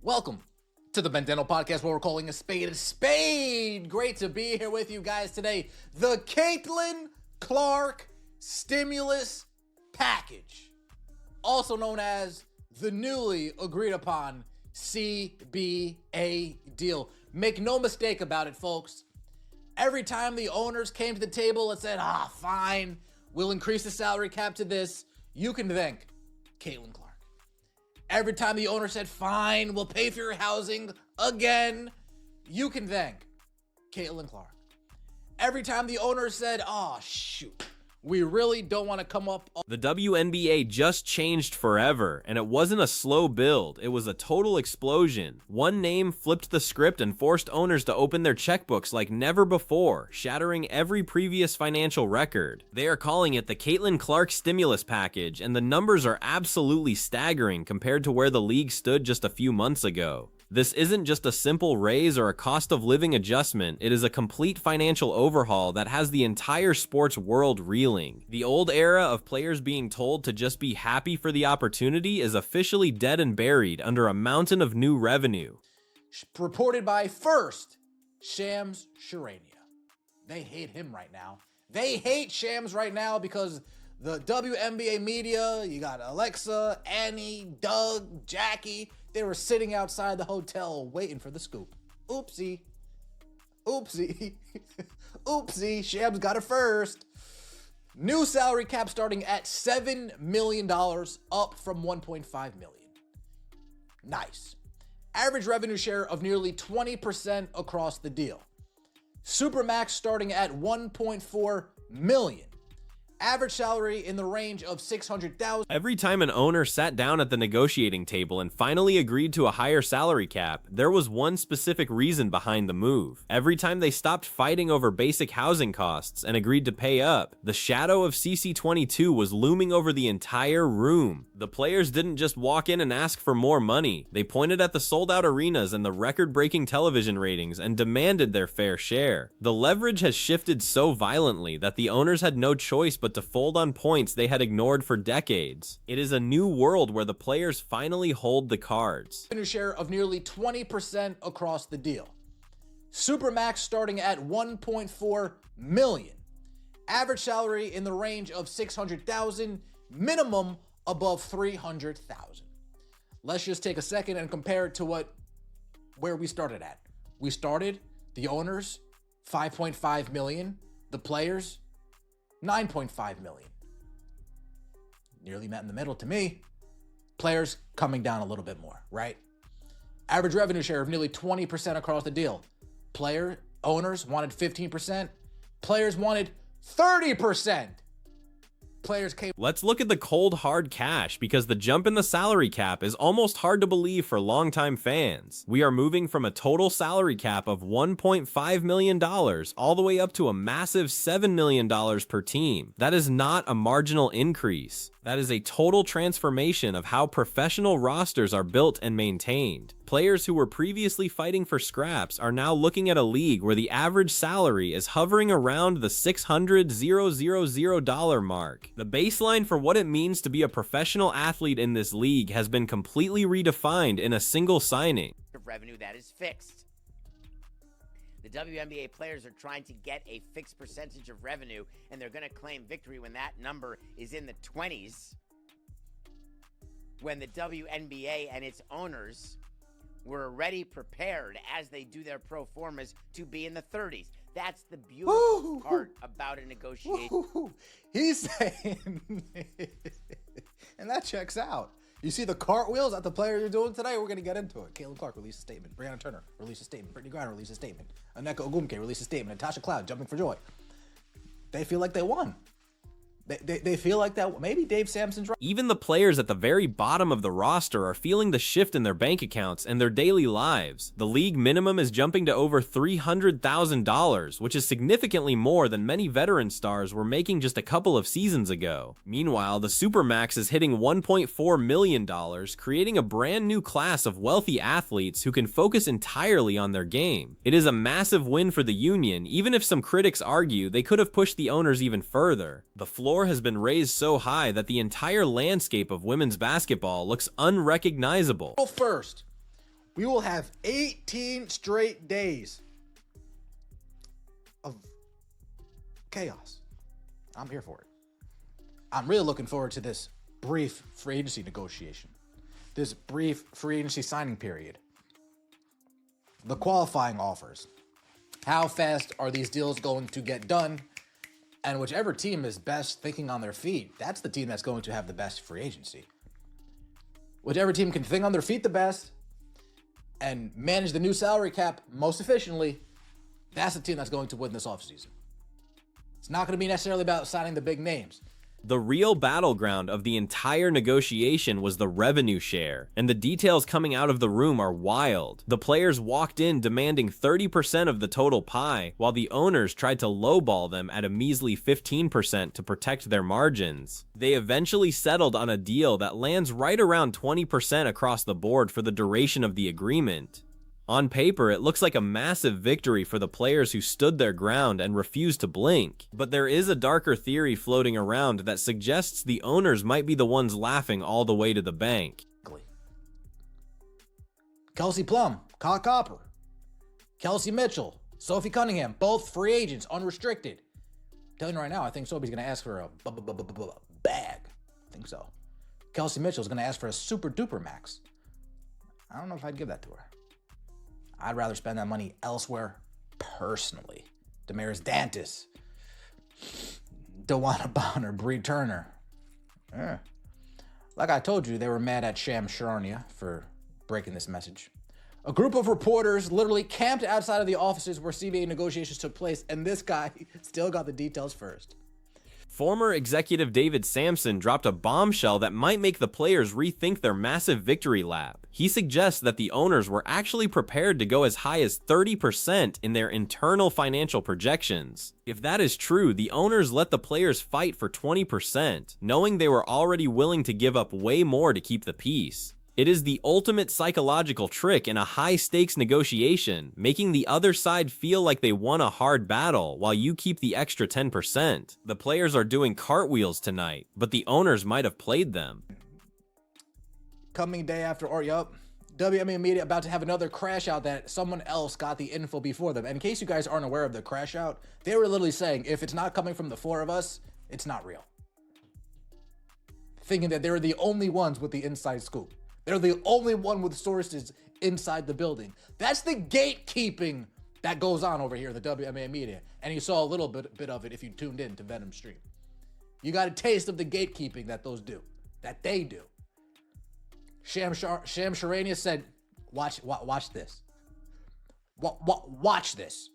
Welcome to the Bandano Podcast, where we're calling a spade. Great to be here with you guys today. The Caitlin Clark stimulus package, also known as the newly agreed upon CBA deal. Make no mistake about it, folks. Every time the owners came to the table and said, fine, we'll increase the salary cap to this, you can thank Caitlin Clark. Every time the owner said, fine, we'll pay for your housing again, you can thank Caitlin Clark. Every time the owner said, shoot, we really don't want to come up. The WNBA just changed forever, and it wasn't a slow build, it was a total explosion. One name flipped the script and forced owners to open their checkbooks like never before, shattering every previous financial record. They are calling it the Caitlin Clark stimulus package, and the numbers are absolutely staggering compared to where the league stood just a few months ago. This isn't just a simple raise or a cost of living adjustment, it is a complete financial overhaul that has the entire sports world reeling. The old era of players being told to just be happy for the opportunity is officially dead and buried under a mountain of new revenue. Reported by first, Shams Charania. They hate him right now. They hate Shams right now because the WNBA media, you got Alexa, Annie, Doug, Jackie, they were sitting outside the hotel waiting for the scoop. Oopsie. Shams got it first. New salary cap starting at $7 million, up from $1.5 million. Nice. Average revenue share of nearly 20% across the deal. Supermax starting at $1.4 million. Average salary in the range of $600,000. Every time an owner sat down at the negotiating table and finally agreed to a higher salary cap, there was one specific reason behind the move. Every time they stopped fighting over basic housing costs and agreed to pay up, the shadow of CC22 was looming over the entire room. The players didn't just walk in and ask for more money. They pointed at the sold-out arenas and the record-breaking television ratings and demanded their fair share. The leverage has shifted so violently that the owners had no choice but to fold on points they had ignored for decades. It is a new world where the players finally hold the cards. Revenue share of nearly 20% across the deal. Supermax starting at $1.4 million. Average salary in the range of $600,000, minimum above $300,000. Let's just take a second and compare it to where we started at. We started, the owners, $5.5 million, the players, $9.5 million. Nearly met in the middle to me. Players coming down a little bit more, right? Average revenue share of nearly 20% across the deal. Owners wanted 15%. Players wanted 30%. Let's look at the cold hard cash, because the jump in the salary cap is almost hard to believe for longtime fans. We are moving from a total salary cap of $1.5 million all the way up to a massive $7 million per team. That is not a marginal increase. That is a total transformation of how professional rosters are built and maintained. Players who were previously fighting for scraps are now looking at a league where the average salary is hovering around the $600,000 mark. The baseline for what it means to be a professional athlete in this league has been completely redefined in a single signing. Revenue that is fixed. The WNBA players are trying to get a fixed percentage of revenue, and they're going to claim victory when that number is in the 20s. When the WNBA and its owners were already prepared, as they do their pro formas, to be in the 30s. That's the beautiful part about a negotiation. He's saying, and that checks out. You see the cartwheels that the players are doing today? We're going to get into it. Caitlin Clark released a statement. Brianna Turner released a statement. Brittany Griner released a statement. Aneka Ogumke released a statement. Natasha Cloud jumping for joy. They feel like they won. They feel like that. Maybe Dave Sampson's right. Even the players at the very bottom of the roster are feeling the shift in their bank accounts and their daily lives. The league minimum is jumping to over $300,000, which is significantly more than many veteran stars were making just a couple of seasons ago. Meanwhile, the Supermax is hitting $1.4 million, creating a brand new class of wealthy athletes who can focus entirely on their game. It is a massive win for the union, even if some critics argue they could have pushed the owners even further. The floor has been raised so high that the entire landscape of women's basketball looks unrecognizable. First, We will have 18 straight days of chaos. I'm here for it. I'm really looking forward to this brief free agency negotiation, this brief free agency signing period, the qualifying offers. How fast are these deals going to get done? And whichever team is best thinking on their feet, that's the team that's going to have the best free agency. Whichever team can think on their feet the best and manage the new salary cap most efficiently, that's the team that's going to win this offseason. It's not going to be necessarily about signing the big names. The real battleground of the entire negotiation was the revenue share, and the details coming out of the room are wild. The players walked in demanding 30% of the total pie, while the owners tried to lowball them at a measly 15% to protect their margins. They eventually settled on a deal that lands right around 20% across the board for the duration of the agreement. On paper, it looks like a massive victory for the players who stood their ground and refused to blink. But there is a darker theory floating around that suggests the owners might be the ones laughing all the way to the bank. Kelsey Plum, Kyle Copper, Kelsey Mitchell, Sophie Cunningham, both free agents, unrestricted. I'm telling you right now, I think Sophie's going to ask for a bag. I think so. Kelsey Mitchell's going to ask for a super duper max. I don't know if I'd give that to her. I'd rather spend that money elsewhere personally. Damaris Dantis, DeWanna Bonner, Bree Turner. Yeah. Like I told you, they were mad at Shams Charania for breaking this message. A group of reporters literally camped outside of the offices where CBA negotiations took place, and this guy still got the details first. Former executive David Sampson dropped a bombshell that might make the players rethink their massive victory lap. He suggests that the owners were actually prepared to go as high as 30% in their internal financial projections. If that is true, the owners let the players fight for 20%, knowing they were already willing to give up way more to keep the peace. It is the ultimate psychological trick in a high-stakes negotiation, making the other side feel like they won a hard battle while you keep the extra 10%. The players are doing cartwheels tonight, but the owners might have played them. Coming day after, or yup, WNBA media about to have another crash out that someone else got the info before them. And in case you guys aren't aware of the crash out, they were literally saying, if it's not coming from the four of us, it's not real. Thinking that they were the only ones with the inside scoop. They're the only one with sources inside the building. That's the gatekeeping that goes on over here in the WNBA media. And you saw a little bit of it if you tuned in to Venom Stream. You got a taste of the gatekeeping that they do. Shams Charania said, watch this. Watch this.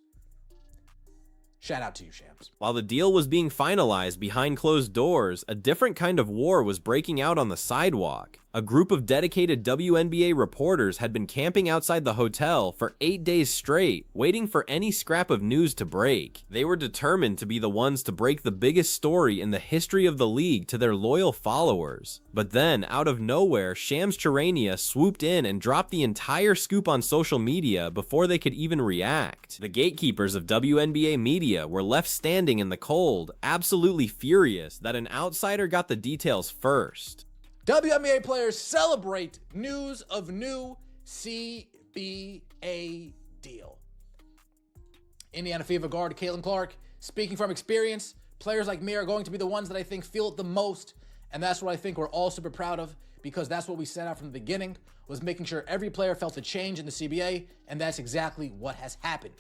Shout out to you, Shams. While the deal was being finalized behind closed doors, a different kind of war was breaking out on the sidewalk. A group of dedicated WNBA reporters had been camping outside the hotel for 8 days straight, waiting for any scrap of news to break. They were determined to be the ones to break the biggest story in the history of the league to their loyal followers. But then, out of nowhere, Shams Charania swooped in and dropped the entire scoop on social media before they could even react. The gatekeepers of WNBA media were left standing in the cold, absolutely furious that an outsider got the details first. WNBA players celebrate news of new CBA deal. Indiana Fever guard Caitlin Clark, speaking from experience, players like me are going to be the ones that I think feel it the most, and that's what I think we're all super proud of, because that's what we set out from the beginning, was making sure every player felt a change in the CBA, and that's exactly what has happened.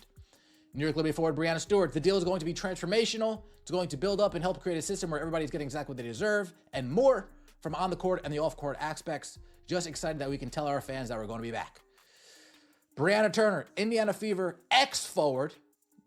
New York Liberty forward Breanna Stewart, the deal is going to be transformational. It's going to build up and help create a system where everybody's getting exactly what they deserve, and more from on the court and the off court aspects. Just excited that we can tell our fans that we're going to be back. Brianna Turner, Indiana Fever, ex-forward,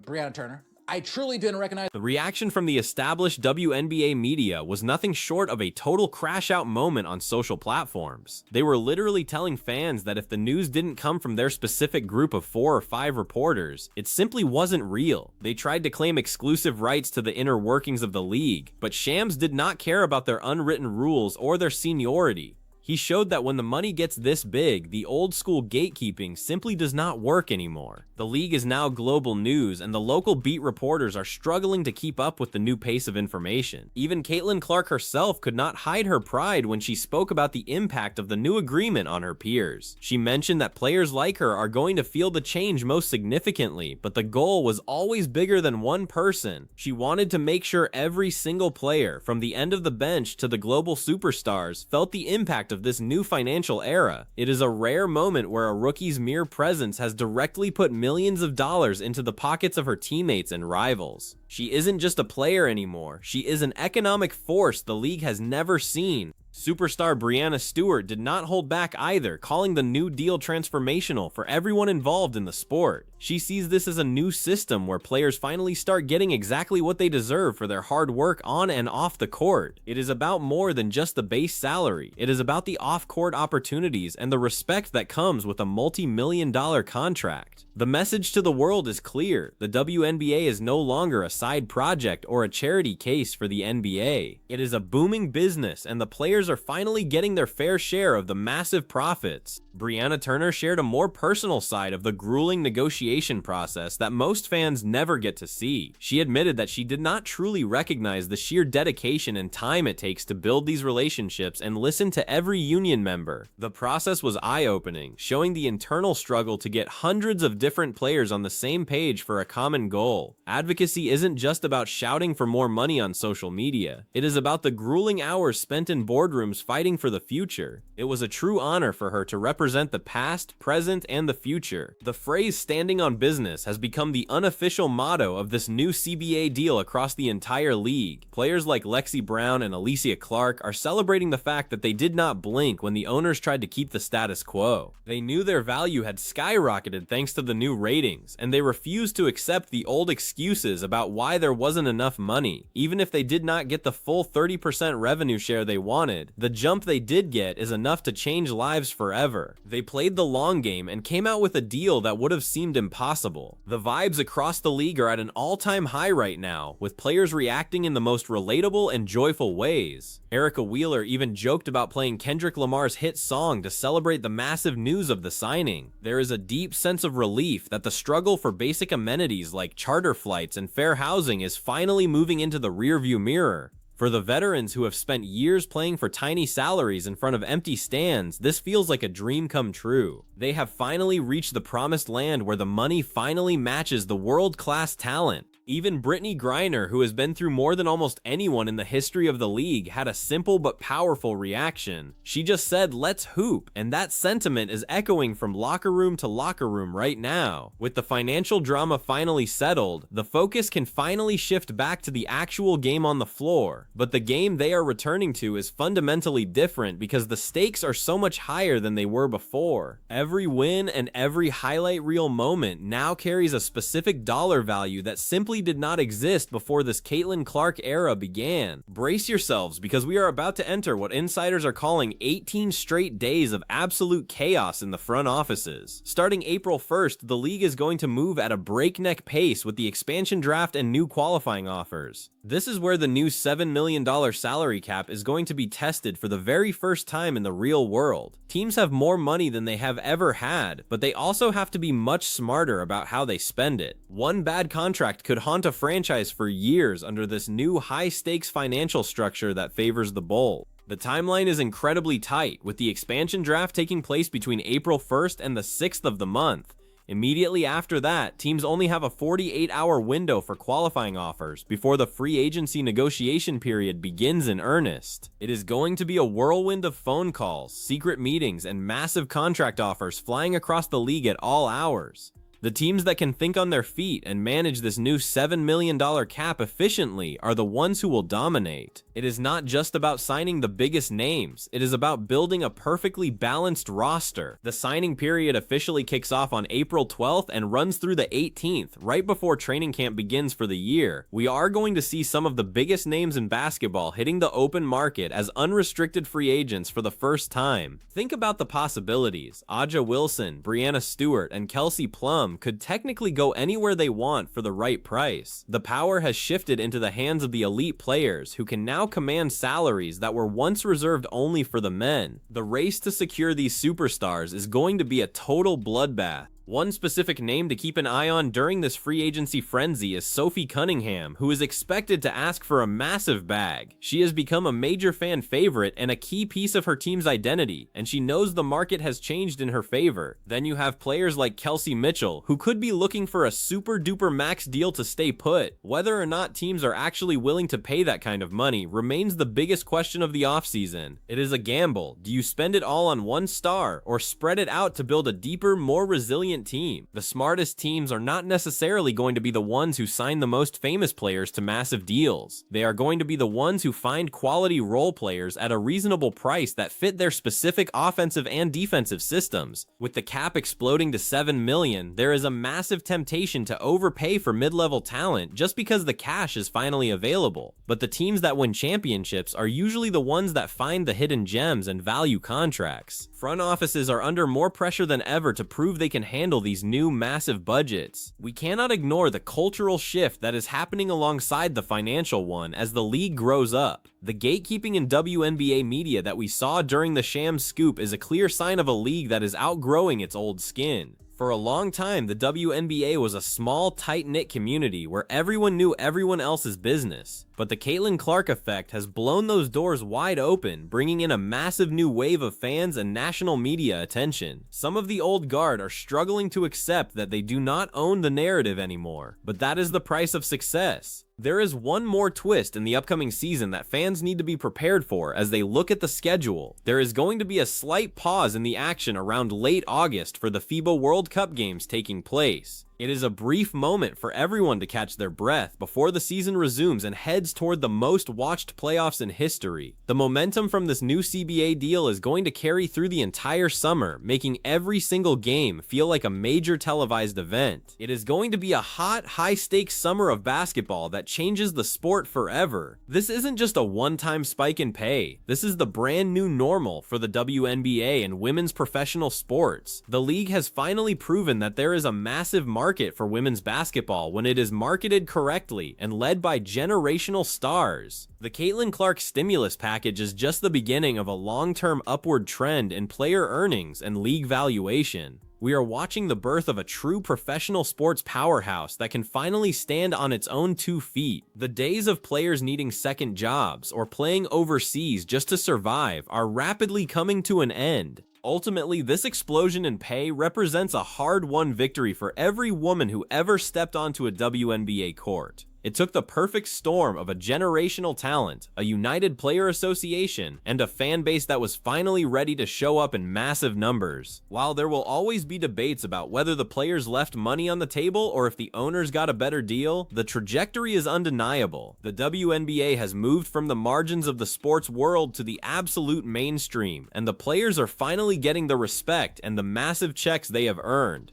Brianna Turner. I truly didn't recognize. The reaction from the established WNBA media was nothing short of a total crash out moment on social platforms. They were literally telling fans that if the news didn't come from their specific group of 4 or 5 reporters, it simply wasn't real. They tried to claim exclusive rights to the inner workings of the league, but Shams did not care about their unwritten rules or their seniority. He showed that when the money gets this big, the old school gatekeeping simply does not work anymore. The league is now global news, and the local beat reporters are struggling to keep up with the new pace of information. Even Caitlin Clark herself could not hide her pride when she spoke about the impact of the new agreement on her peers. She mentioned that players like her are going to feel the change most significantly, but the goal was always bigger than one person. She wanted to make sure every single player, from the end of the bench to the global superstars, felt the impact of this new financial era. It is a rare moment where a rookie's mere presence has directly put millions of dollars into the pockets of her teammates and rivals. She isn't just a player anymore, she is an economic force the league has never seen. Superstar Breanna Stewart did not hold back either, calling the new deal transformational for everyone involved in the sport. She sees this as a new system where players finally start getting exactly what they deserve for their hard work on and off the court. It is about more than just the base salary. It is about the off-court opportunities and the respect that comes with a multi-million-dollar contract. The message to the world is clear. The WNBA is no longer a side project or a charity case for the NBA. It is a booming business, and the players are finally getting their fair share of the massive profits. Brianna Turner shared a more personal side of the grueling negotiation process that most fans never get to see. She admitted that she did not truly recognize the sheer dedication and time it takes to build these relationships and listen to every union member. The process was eye-opening, showing the internal struggle to get hundreds of different players on the same page for a common goal. Advocacy isn't just about shouting for more money on social media. It is about the grueling hours spent in boardrooms fighting for the future. It was a true honor for her to represent the past, present, and the future. The phrase "standing on business" has become the unofficial motto of this new CBA deal across the entire league. Players like Lexi Brown and Alicia Clark are celebrating the fact that they did not blink when the owners tried to keep the status quo. They knew their value had skyrocketed thanks to the new ratings, and they refused to accept the old excuses about why there wasn't enough money. Even if they did not get the full 30% revenue share they wanted, the jump they did get is enough to change lives forever. They played the long game and came out with a deal that would have seemed impossible. The vibes across the league are at an all-time high right now, with players reacting in the most relatable and joyful ways. Erica Wheeler even joked about playing Kendrick Lamar's hit song to celebrate the massive news of the signing. There is a deep sense of relief that the struggle for basic amenities like charter flights and fair housing is finally moving into the rearview mirror. For the veterans who have spent years playing for tiny salaries in front of empty stands, this feels like a dream come true. They have finally reached the promised land where the money finally matches the world-class talent. Even Brittany Griner, who has been through more than almost anyone in the history of the league, had a simple but powerful reaction. She just said, "Let's hoop," and that sentiment is echoing from locker room to locker room right now. With the financial drama finally settled, the focus can finally shift back to the actual game on the floor. But the game they are returning to is fundamentally different because the stakes are so much higher than they were before. Every win and every highlight reel moment now carries a specific dollar value that simply did not exist before this Caitlin Clark era began. Brace yourselves, because we are about to enter what insiders are calling 18 straight days of absolute chaos in the front offices. Starting April 1st, the league is going to move at a breakneck pace with the expansion draft and new qualifying offers. This is where the new $7 million salary cap is going to be tested for the very first time in the real world. Teams have more money than they have ever had, but they also have to be much smarter about how they spend it. One bad contract could haunt a franchise for years under this new high-stakes financial structure that favors the bold. The timeline is incredibly tight, with the expansion draft taking place between April 1st and the 6th of the month. Immediately after that, teams only have a 48-hour window for qualifying offers before the free agency negotiation period begins in earnest. It is going to be a whirlwind of phone calls, secret meetings, and massive contract offers flying across the league at all hours. The teams that can think on their feet and manage this new $7 million cap efficiently are the ones who will dominate. It is not just about signing the biggest names, it is about building a perfectly balanced roster. The signing period officially kicks off on April 12th and runs through the 18th, right before training camp begins for the year. We are going to see some of the biggest names in basketball hitting the open market as unrestricted free agents for the first time. Think about the possibilities. Aja Wilson, Breanna Stewart, and Kelsey Plum could technically go anywhere they want for the right price. The power has shifted into the hands of the elite players who can now now command salaries that were once reserved only for the men. The race to secure these superstars is going to be a total bloodbath. One specific name to keep an eye on during this free agency frenzy is Sophie Cunningham, who is expected to ask for a massive bag. She has become a major fan favorite and a key piece of her team's identity, and she knows the market has changed in her favor. Then you have players like Kelsey Mitchell, who could be looking for a super duper max deal to stay put. Whether or not teams are actually willing to pay that kind of money remains the biggest question of the offseason. It is a gamble. Do you spend it all on one star, or spread it out to build a deeper, more resilient team? The smartest teams are not necessarily going to be the ones who sign the most famous players to massive deals. They are going to be the ones who find quality role players at a reasonable price that fit their specific offensive and defensive systems. With the cap exploding to $7 million, there is a massive temptation to overpay for mid-level talent just because the cash is finally available. But the teams that win championships are usually the ones that find the hidden gems and value contracts. Front offices are under more pressure than ever to prove they can handle these new massive budgets. We cannot ignore the cultural shift that is happening alongside the financial one as the league grows up. The gatekeeping in WNBA media that we saw during the sham scoop is a clear sign of a league that is outgrowing its old skin. For a long time, the WNBA was a small, tight-knit community where everyone knew everyone else's business. But the Caitlin Clark effect has blown those doors wide open, bringing in a massive new wave of fans and national media attention. Some of the old guard are struggling to accept that they do not own the narrative anymore, but that is the price of success. There is one more twist in the upcoming season that fans need to be prepared for as they look at the schedule. There is going to be a slight pause in the action around late August for the FIBA World Cup games taking place. It is a brief moment for everyone to catch their breath before the season resumes and heads toward the most watched playoffs in history. The momentum from this new CBA deal is going to carry through the entire summer, making every single game feel like a major televised event. It is going to be a hot, high-stakes summer of basketball that changes the sport forever. This isn't just a one-time spike in pay. This is the brand new normal for the WNBA and women's professional sports. The league has finally proven that there is a massive market for women's basketball when it is marketed correctly and led by generational stars. The Caitlin Clark stimulus package is just the beginning of a long-term upward trend in player earnings and league valuation. We are watching the birth of a true professional sports powerhouse that can finally stand on its own 2 feet. The days of players needing second jobs or playing overseas just to survive are rapidly coming to an end. Ultimately, this explosion in pay represents a hard-won victory for every woman who ever stepped onto a WNBA court. It took the perfect storm of a generational talent, a united player association, and a fan base that was finally ready to show up in massive numbers. While there will always be debates about whether the players left money on the table or if the owners got a better deal, the trajectory is undeniable. The WNBA has moved from the margins of the sports world to the absolute mainstream, and the players are finally getting the respect and the massive checks they have earned.